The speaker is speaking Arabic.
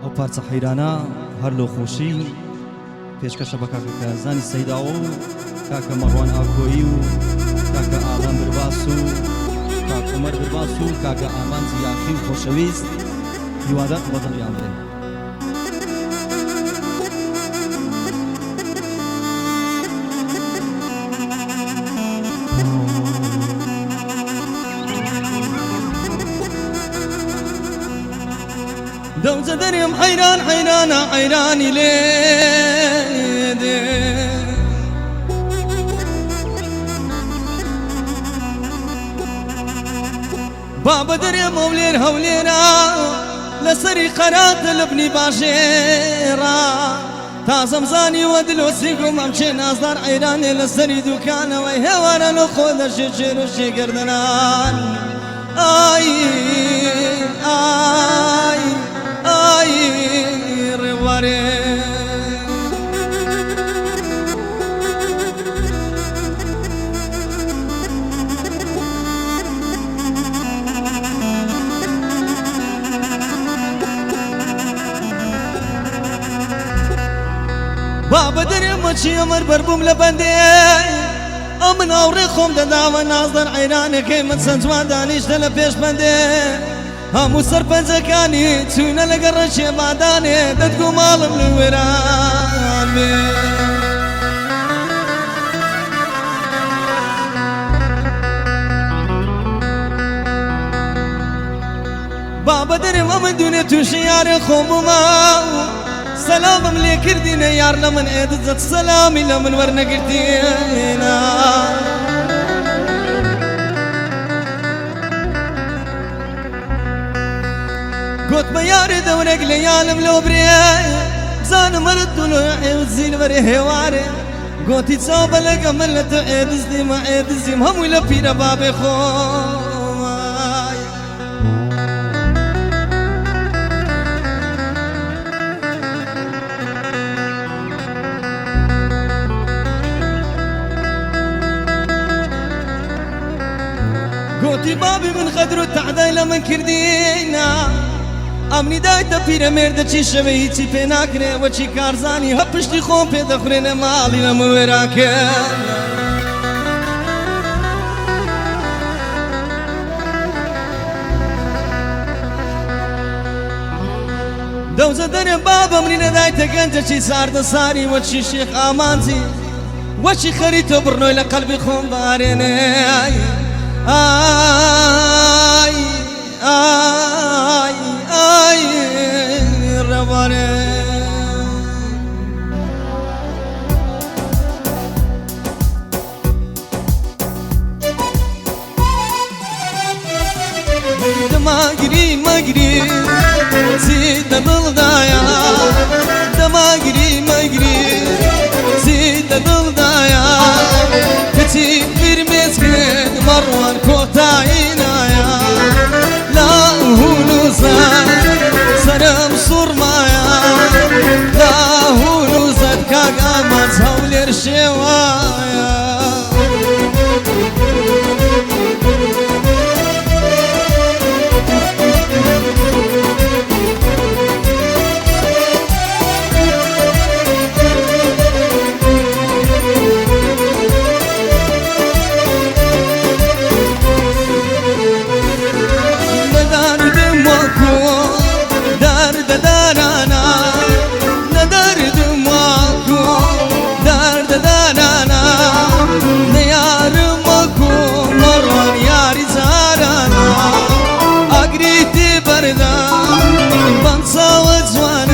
ئەو پارچە حەیرانە هەر لۆ خۆشی پێشکەشە بە کاکە کارزانی سەیداوە و کاکە مەڕوان ئاکۆیی و کاکە ئاڵام برباس و کاکە عومەر برباس و کاکە ئامان زیاخی و خۆشەویست هیوادار بەدڵیان بێن. دوزة دريم حيران حيران حيراني ليدي بابا دريم هولير هوليرا لسري قرات لبني باشيرا تازم زاني ودلو سيقوم امشي ناصدار عيراني لسري دوكانا ويهوانا لخود الشجر وشي قردنان آي آي آي رواري بابا دري مچي امر بربوم لبندي امن اوري خوم دداوه ناصدر عيرانك من سنجوان دانيش دل پیش بندي همو سرپنجەکانی چوونە لەگەڕ ڕەشێمادانێ دەتگو ماڵم لە وێران بێ بابە دەرێوە من دوونێ تووشی یارێ خۆمما سەلامم لێ کردینە یار لە من ئێدزت سەلامی لە من وەرنەگرتینە قوت بياري دورك ليالم لو برياي زان مرد طلوعي وزين بري هواري قوتي تصاب لك ملت عيدزني ما عيدزني هم ولا بينا بابي خواي قوتي بابي من خدرو تعدي لمن كردينا امنی دایتا پیرەمێردە چی شەوێ هیچی پێ ناکرێ وەچی کارزانی هە پشتی خۆم پێ دەخورێنە ماڵی لەمە وێراکە دەوزە دەرێ بابە منی نەدایتە گەنجە چی ساردە ساری وەچی شێخ ئامانجی وەچی خەری تۆ بڕنۆی لە قەلبی خۆم بارێنێ ئای ئای آي رواني دماغري مغري زيد ضلدايا دماغري مغري زيد ضلدايا كتيب برمسكن مروان كوتاينايا لا هو سرم صرمايا لا هو نوزد كاق امان سولير شوايا بنسى وجوانا